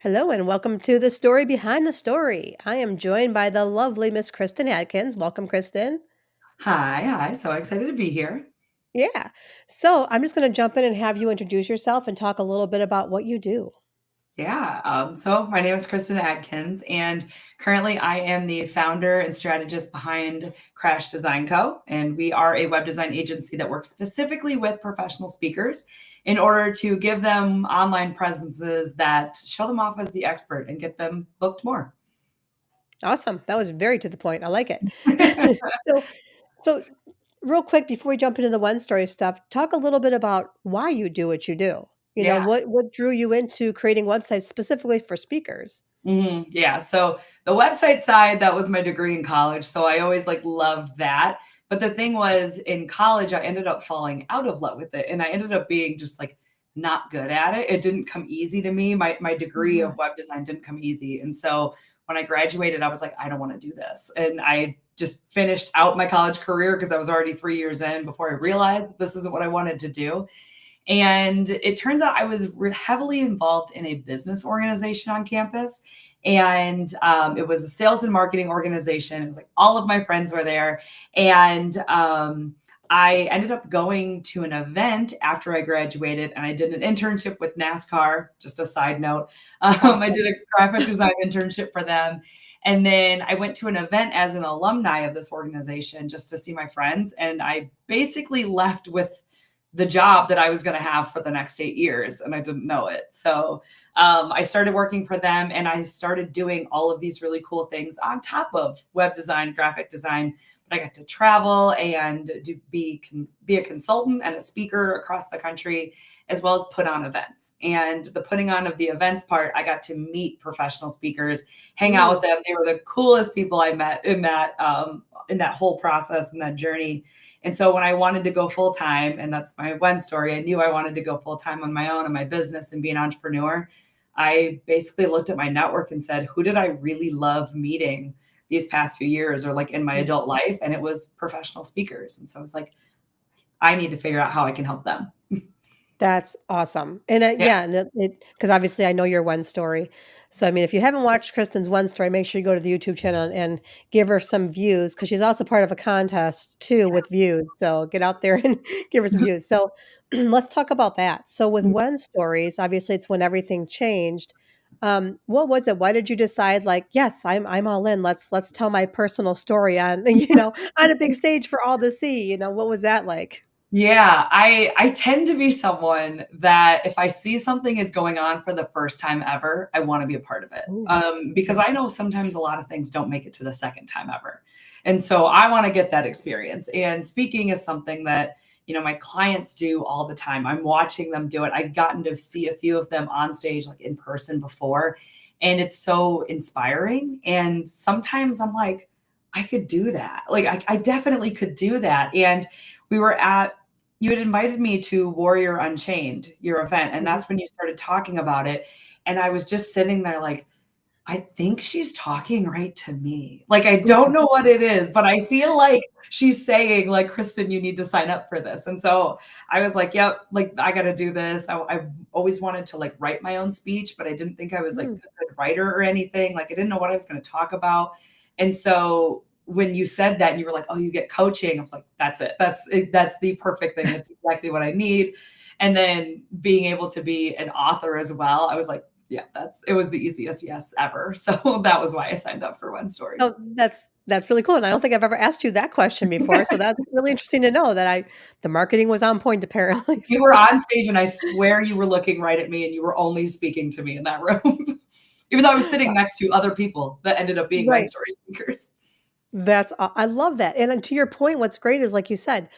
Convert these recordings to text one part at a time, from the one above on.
Hello and welcome to the story behind the story. I am joined by the lovely Miss Kristin Adkins. Welcome, Kristin. Hi. So excited to be here. Yeah. So I'm just going to jump in and have you introduce yourself and talk a little bit about what you do. So my name is Kristin Adkins, and currently I am the founder and strategist behind Crash Design Co. And we are a web design agency that works specifically with professional speakers in order to give them online presences that show them off as the expert and get them booked more. Awesome. That was very to the point. I like it. so, so real quick before we jump into the one story stuff, talk a little bit about why you do what you do. Yeah. What drew you into creating websites specifically for speakers? Yeah. So the website side, that was my degree in college. So I always loved that. But the thing was in college, I ended up falling out of love with it. And I ended up being just not good at it. It didn't come easy to me. My degree Mhm. of web design didn't come easy. And so when I graduated, I was like, I don't want to do this. And I just finished out my college career because I was already 3 years in before I realized this isn't what I wanted to do. And it turns out I was heavily involved in a business organization on campus. And it was a sales and marketing organization. It was like all of my friends were there. And I ended up going to an event after I graduated, and I did an internship with NASCAR. Just a side note. I Awesome. did a graphic design internship for them. And then I went to an event as an alumni of this organization just to see my friends. And I basically left with the job that I was going to have for the next 8 years, and I didn't know it. So I started working for them, and I started doing all of these really cool things on top of web design, graphic design. But I got to travel and be a consultant and a speaker across the country, as well as put on events. And the putting on of the events part, I got to meet professional speakers, hang out Mm. with them. They were the coolest people I met in that whole process and that journey. And so when I wanted to go full time, and that's my one story, I knew I wanted to go full time on my own and my business and be an entrepreneur. I basically looked at my network and said, who did I really love meeting these past few years or in my adult life? And it was professional speakers. And so I was like, I need to figure out how I can help them. That's awesome. And, Yeah. yeah, and because obviously I know your one story. So, I mean, if you haven't watched Kristen's one story, make sure you go to the YouTube channel and give her some views because she's also part of a contest too with views. So get out there and give her some views. So let's talk about that. So with one stories, obviously it's when everything changed. What was it? Why did you decide like, yes, I'm all in. Let's tell my personal story on, on a big stage for all to see. What was that like? Yeah, I tend to be someone that if I see something is going on for the first time ever, I want to be a part of it. Ooh. Because I know sometimes a lot of things don't make it to the second time ever. And so I want to get that experience. And speaking is something that, my clients do all the time. I'm watching them do it. I've gotten to see a few of them on stage, like in person before, and it's so inspiring. And sometimes I'm like, I could do that. I definitely could do that. And we were at you had invited me to Warrior Unchained, your event, and Mhm. that's when you started talking about it. And I was just sitting there like, I think she's talking right to me. I don't Ooh. know what it is, but I feel like she's saying, Kristen, you need to sign up for this. And so I was like, yep, I got to do this. I always wanted to write my own speech, but I didn't think I was a Mm. good writer or anything. I didn't know what I was going to talk about. And so when you said that and you were like, oh, you get coaching, I was like, that's it. That's the perfect thing. That's exactly what I need. And then being able to be an author as well, I was like, yeah, it was the easiest yes ever. So that was why I signed up for One Oh, Stories. that's really cool, and I don't think I've ever asked you that question before, so that's really interesting to know that I the marketing was on point apparently You for were that. on stage and I swear you were looking right at me and you were only speaking to me in that room. Even though I was sitting next to other people that ended up being One Right. Story speakers. That's aw I love that, and then to your point, what's great is, like you said,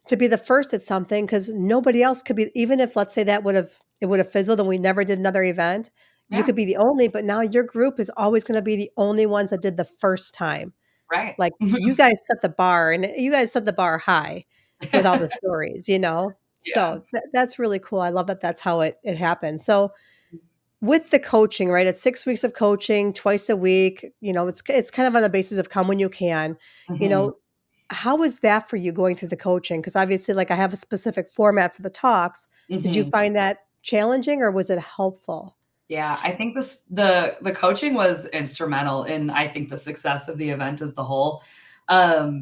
to be the first at something because nobody else could be even if, let's say, it would've fizzled and we never did another event, you Yeah, could be the only, but now your group is always gonna be the only ones that did the first time. right. Like, you guys set the bar, and you guys set the bar high with all the stories, you know? Yeah. So, that's really cool, I love that that's how it happened. So, with the coaching, right, it's 6 weeks of coaching twice a week, it's kind of on the basis of come when you can, you Mhm. know, how was that for you going through the coaching? Because obviously, like, I have a specific format for the talks. Did you Mhm. find that challenging or was it helpful? Yeah, I think the coaching was instrumental in, I think, the success of the event as the whole.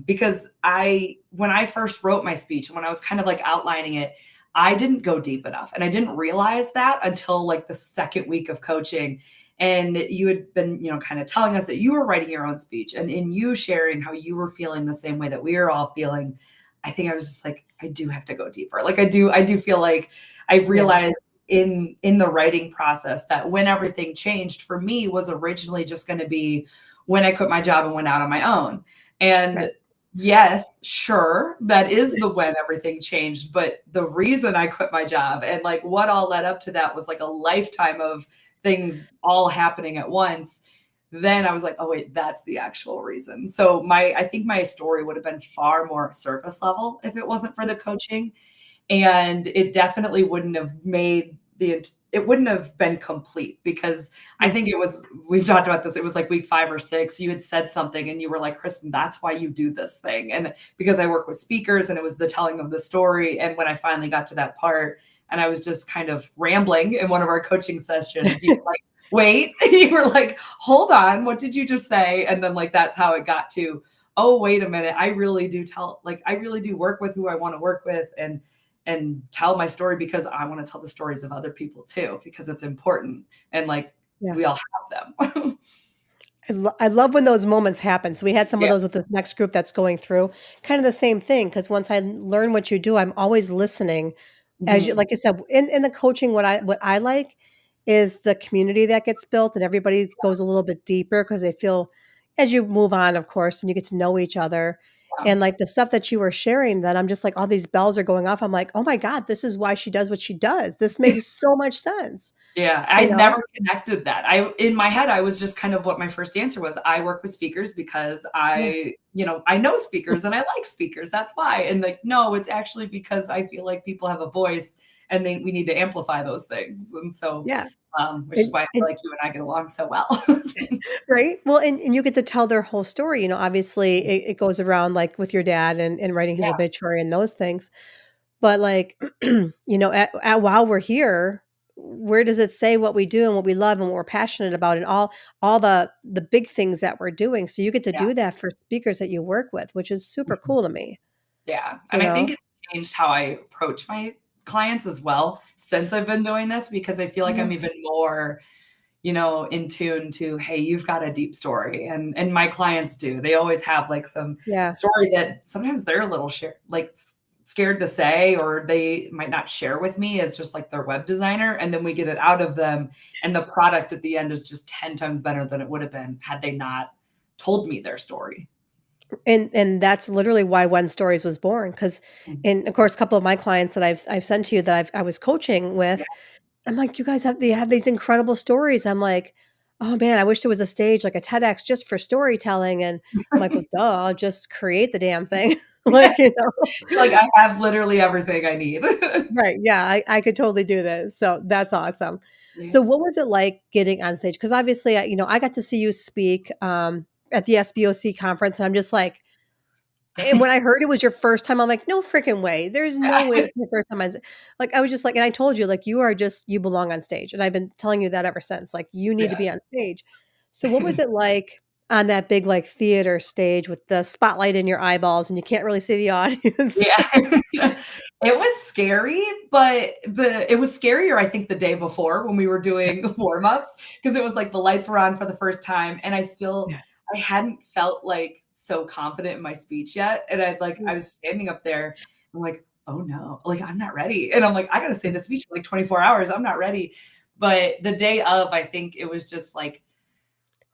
Because when I first wrote my speech and when I was kind of like outlining it, I didn't go deep enough. And I didn't realize that until like the second week of coaching. And you had been, kind of telling us that you were writing your own speech, and in you sharing how you were feeling the same way that we were all feeling, I think I was just like, I do have to go deeper. Like I do feel like I Yeah, realized in the writing process that when everything changed for me was originally just going to be when I quit my job and went out on my own. And right. yes, sure, that is the when everything changed, but the reason I quit my job and like what all led up to that was like a lifetime of things all happening at once. Then I was like, oh wait, that's the actual reason. So I think my story would have been far more surface level if it wasn't for the coaching, and it definitely wouldn't have made it wouldn't have been complete, because I Mm, think we've talked about this, it was like week 5 or 6, you had said something and you were like, Kristen, that's why you do this thing. And because I work with speakers and it was the telling of the story, and when I finally got to that part and I was just kind of rambling in one of our coaching sessions, you were like, wait, you were like, hold on, what did you just say? And then like that's how it got to, oh wait a minute, I really do work with who I want to work with, and tell my story because I want to tell the stories of other people too, because it's important. And like yeah. we all have them. I love when those moments happen. So we had some of Yeah. those with the next group that's going through, kind of the same thing. Because once I learn what you do, I'm always listening. As you Mhm. like I said, in the coaching, what I like is the community that gets built and everybody goes a little bit deeper because they feel as you move on, of course, and you get to know each other. Yeah. And like the stuff that you were sharing, that I'm just like, all these bells are going off. I'm like, oh my God, this is why she does what she does. This makes so much sense, Yeah, you I know? never connected that. In my head, I was just kind of what my first answer was. I work with speakers because Yeah. I know speakers and I like speakers. That's why. And like, no, it's actually because I feel like people have a voice and we need to amplify those things. And so, Yeah. which is And, why I feel and like you and I get along so well. right? Well, and you get to tell their whole story, obviously it goes around like with your dad and writing his Yeah. obituary and those things. But like, while we're here, where does it say what we do and what we love and what we're passionate about and all the big things that we're doing? So you get to Yeah. do that for speakers that you work with, which is super cool to me, Yeah, you and I think know? it's changed how I approach my clients as well since I've been doing this, because I feel like Yeah. I'm even more, in tune to, hey, you've got a deep story. And my clients do. They always have like some Yeah. story that sometimes they're a little scared to say, or they might not share with me as just like their web designer. And then we get it out of them. And the product at the end is just 10 times better than it would have been had they not told me their story. And that's literally why One Stories was born. Because, Mm. and of course, a couple of my clients that I've sent to you that I was coaching Yeah. with, I'm like, "You guys have these incredible stories." I'm like, "Oh, man, I wish there was a stage, like a TEDx just for storytelling," and I'm like, "Well, duh, just create the damn thing." Yeah. Like, you know? You're like, I have literally everything I need. Right, yeah, I could totally do this, so that's awesome. So Yes. what was it like getting on stage? Because obviously, I got to see you speak, at the SBOC conference, and I'm just like, and when I heard it was your first time, I'm like, "No freaking way. There's no way Yeah. this is your first time on sta." Like, I was just like, and I told you, like, you belong on stage, and I've been telling you that ever since, like, you need to Yeah. be on stage. So what was it like on that big, like, theater stage with the spotlight in your eyeballs and you can't really see the audience? Yeah. It was scary, but it was scarier, I think, the day before when we were doing warm-ups, because it was like the lights were on for the first time, and Yeah. I hadn't felt, like, so confident in my speech yet, and I was standing up there, I'm like, "Oh, no, like, I'm not ready," and I'm like, "I gotta say this speech for, like, 24 hours, I'm not ready." But the day of, I think it was just, like,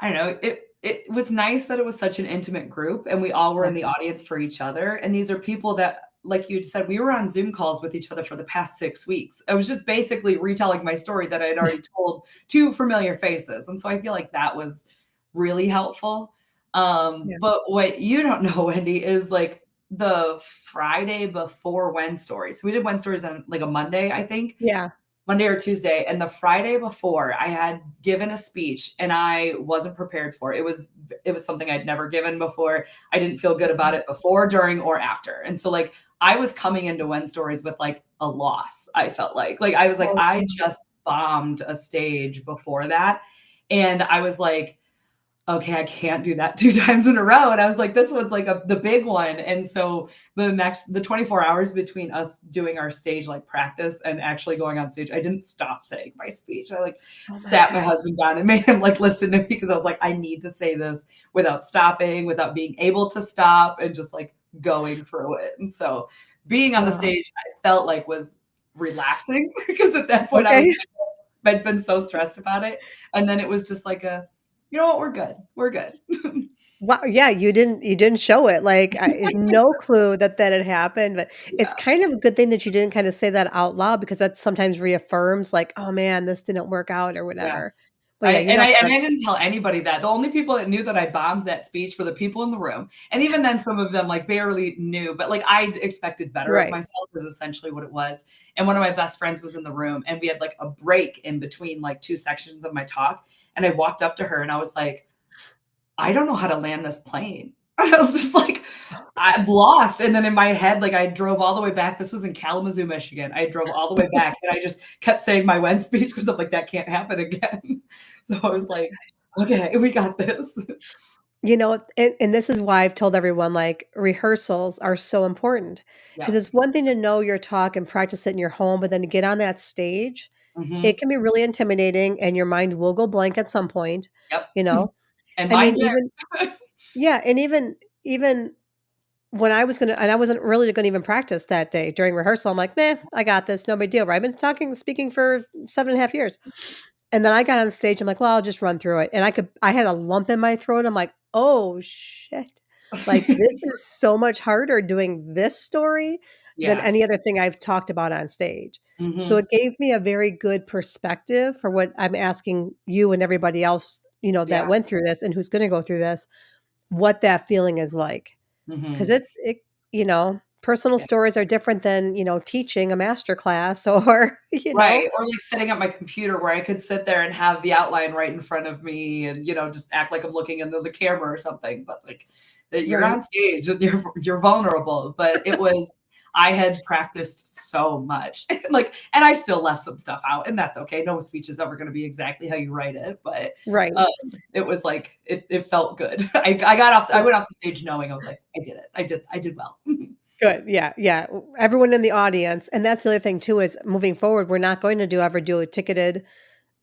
I don't know, it was nice that it was such an intimate group and we all were Yeah. in the audience for each other, and these are people that, like you'd said, we were on Zoom calls with each other for the past 6 weeks. I was just basically retelling my story that I had already told to familiar faces, and so I feel like that was really helpful. Yeah. But what you don't know, Wendy, is, like, the Friday before Wen Stories. So we did Wen Stories on, like, a Monday, I think. Yeah. Monday or Tuesday, and the Friday before, I had given a speech and I wasn't prepared for it. It was something I'd never given before. I didn't feel good about it before, during, or after. And so like I was coming into Wen Stories with like a loss, I felt like. Like I was like, Oh, I yeah. just bombed a stage before that. And I was like, okay, I can't do that 2 times in a row. And I was like, this one's like the big one. And so the 24 hours between us doing our stage like practice and actually going on stage, I didn't stop saying my speech. I like Oh my sat my God. husband down and made him like listen to me because I was like, I need to say this without stopping, without being able to stop, and just like going through it. And so being on the Wow. stage, I felt like was relaxing because at that point Okay. I'd been so stressed about it. And then it was just like you know what, we're good. We're good. Wow, yeah, you didn't show it, like, I no clue that that had happened, but it's Yeah. kind of a good thing that you didn't kinda say that out loud because that sometimes reaffirms, like, "Oh, man, this didn't work out," or Yeah. whatever. But I yeah, you and I knocked it and out. I didn't tell anybody that. The only people that knew that I bombed that speech were the people in the room, and even then, some of them, like, barely knew, but, like, I expected better of Right. myself is essentially what it was, and one of my best friends was in the room, and we had, like, a break in between, like, 2 sections of my talk, and I walked up to her, and I was like, I don't know how to land this plane. I was just like, I'm lost. And then in my head, like I drove all the way back. This was in Kalamazoo, Michigan. I drove all the way back and I just kept saying my when speech because I'm like, that can't happen again. So I Oh was my like, okay, we got this. You know, and this is why I've told everyone, like, rehearsals are so important because Yeah. it's one thing to know your talk and practice it in your home, but then to get on that stage, it Mhm. can be really intimidating and your mind will go blank at some point, Yep. you know? And I mine mean, did. even yeah, and even when I was gonna and I wasn't really gonna even practice that day during rehearsal, I'm like, "Meh, I got this, no big deal," right? I've been speaking for 7.5 years. And then I got on stage, I'm like, "Well, I'll just run through it." And I had a lump in my throat, I'm like, "Oh, shit." Like, this is so much harder doing this story than Yeah. any other thing I've talked about on stage. So Mhm. it gave me a very good perspective for what I'm asking you and everybody else, that Yeah. went through this and who's gonna go through this, what that feeling is like. 'Cause Mhm. personal Yeah. stories are different than, teaching a master class or, Right, or, like, setting up my computer where I could sit there and have the outline right in front of me and, just act like I'm looking into the camera or something, but, like, you're Right, on stage and you're vulnerable, but I had practiced so much, and I still left some stuff out, and that's okay. No speech is ever gonna be exactly how you write it, but, right. um, it was like it felt good. I went off the stage knowing I was like, "I did it. I did well." Good, yeah, yeah, everyone in the audience and that's the other thing too is moving forward, we're not going to ever do a ticketed,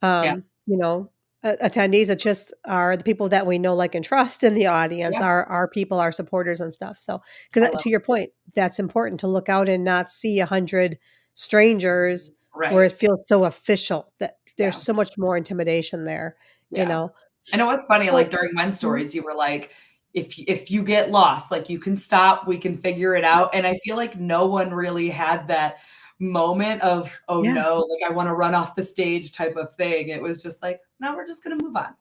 Yeah, you know, attendees. It just are the people that we know, like, and trust in the audience, yeah, our people, our supporters and stuff, so I because love to your point, that's important to look out and not see 100 strangers where it right, feels so official that there's yeah. so much more intimidation there, you Yeah. know? And it was funny, So like, during Men's mhm, Stories, you were like, if you get lost, like, you can stop, we can figure it yeah, out, and I feel like no one really had that moment of, "Oh, yeah. no, like, I wanna run off the stage," type of thing. It was just like, "No, we're just gonna move on."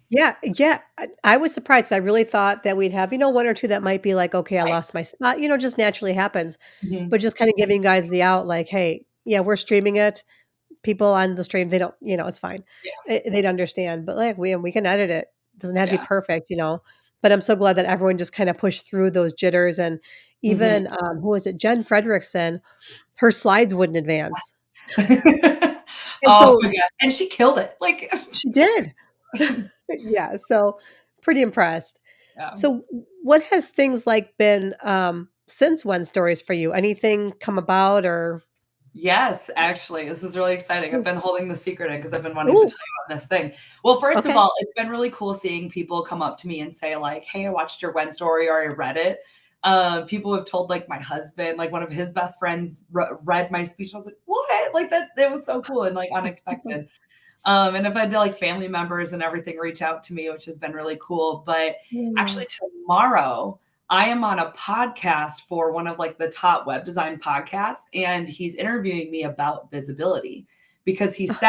Yeah, yeah, I was surprised, I really thought that we'd have, 1 or 2 that might be like, "Okay, I Right. lost my spot," just naturally happens, Mhm. but just kinda giving guys the out, like, "Hey, yeah, we're streaming it, people on the stream, they don't it's fine." Yeah, They'd understand, but, like, we can edit it, doesn't have to be yeah. perfect, but I'm so glad that everyone just kinda pushed through those jitters, and Mhm. even, who was it? Jen Frederickson, her slides wouldn't advance, and Oh so my gosh, and she killed it, like she did. Yeah, so pretty impressed. Yeah. So what has things like been, since When Stories for you? Anything come about or Yes, actually, this is really exciting. I've Ooh, been holding the secret in because I've been wanting to ooh, tell you about this thing. Well, first of okay. all, it's been really cool seeing people come up to me and say like, "Hey, I watched your Wen story or I read it." People have told like my husband, like one of his best friends read my speech. I was like, "What?" Like that. It was so cool and like That's awesome. unexpected. And I've had like family members and everything reach out to me, which has been really cool. But Yeah. actually, tomorrow I am on a podcast for one of like the top web design podcasts, and he's interviewing me about visibility because he's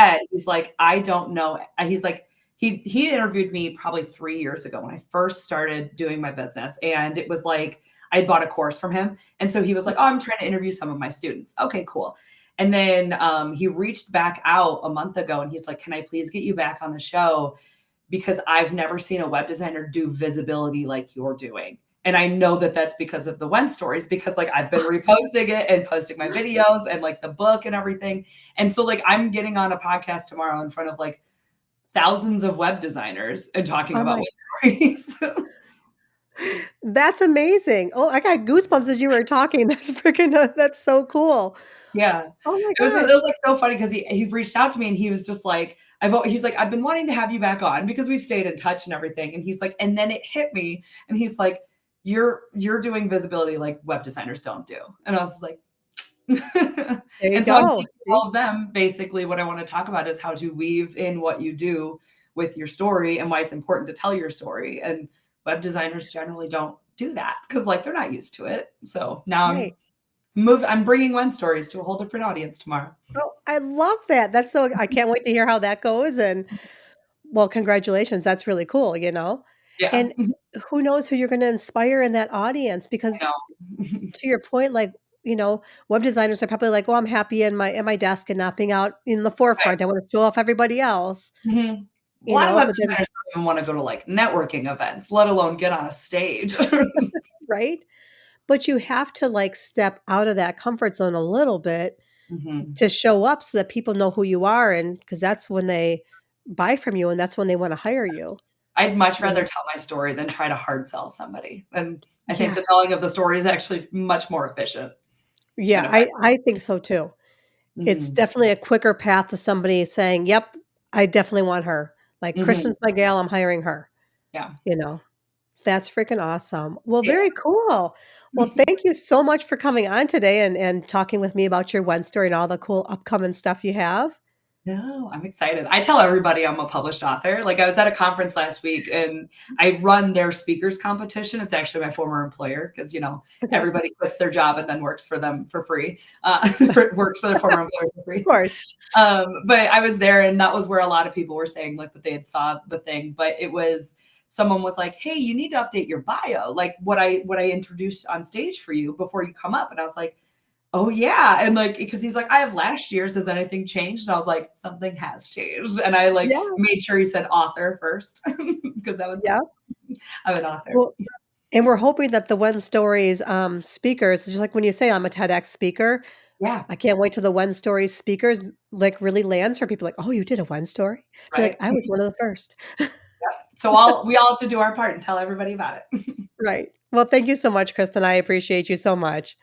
like, I don't know. He's like, he interviewed me probably 3 years ago when I first started doing my business, and it was like I bought a course from him, and so he was like, "Oh, I'm trying to interview some of my students." Okay, cool. And then he reached back out a month ago and he's like, "Can I please get you back on the show? Because I've never seen a web designer do visibility like you're doing." And I know that that's because of the When stories, because like I've been reposting it and posting my videos and like the book and everything. And so like I'm getting on a podcast tomorrow in front of like thousands of web designers and talking Oh about my When stories. That's amazing. Oh, I got goosebumps as you were talking. That's freaking that's so cool. Yeah. Oh my It gosh. was, like, so funny because he reached out to me and he was just like, he's like, "I've been wanting to have you back on," because we've stayed in touch and everything, and he's like, and then it hit me, and he's like, You're doing visibility like web designers don't do." And I was like, There you and so I'm go. teaching See? all of them basically what I wanna talk about is how to weave in what you do with your story and why it's important to tell your story, and web designers generally don't do that because like, they're not used to it. So now Right. I'm bringing When stories to a whole different audience tomorrow. Oh, I love that. That's so I can't wait to hear how that goes, and well, congratulations. That's really cool, you know? Yeah. And who knows who you're gonna inspire in that audience I because know. to your point, like, web designers are probably like, "Oh, I'm happy in my desk and not being out in the Right. forefront. I wanna show off everybody else," Mhm. A lot of web but then designers don't even wanna go to, like, networking events, let alone get on a stage. right? But you have to, like, step out of that comfort zone a little bit Mhm. to show up so that people know who you are and because that's when they buy from you and that's when they wanna hire you. I'd much You rather know? tell my story than try to hard sell somebody, and I think Yeah. the telling of the story is actually much more efficient and Yeah, effective. I think so too. It's Mhm. definitely a quicker path to somebody saying, "Yep, I definitely want her. Like, Mhm. Kristen's my gal, I'm hiring her." Yeah. You know? That's freaking awesome. Well, Yeah. very cool. Well, thank you so much for coming on today and talking with me about your one story and all the cool upcoming stuff you have. No, I'm excited. I tell everybody I'm a published author. Like, I was at a conference last week, and I run their speakers competition. It's actually my former employer because, Okay. everybody quits their job and then works for them for free, works for their former employer for Of free. course. But I was there, and that was where a lot of people were saying like that they had saw the thing, but it was someone was like, "Hey, you need to update your bio, like what I introduced on stage for you before you come up." And I was like, "Oh yeah," and like because he's like, "I have last year's. Has anything changed?" And I was like, "Something has changed," and I like Yeah. made sure he said author first because I was like, Yeah. "I'm an author." Well, and we're hoping that the One Stories, speakers just like when you say I'm a TEDx speaker, Yeah, I can't wait till the One Stories speakers, like, really lands for people like, "Oh, you did a One Story?" Be like, right. "I was one of the first." So all we all have to do our part and tell everybody about it. Right. Well, thank you so much, Kristen. I appreciate you so much.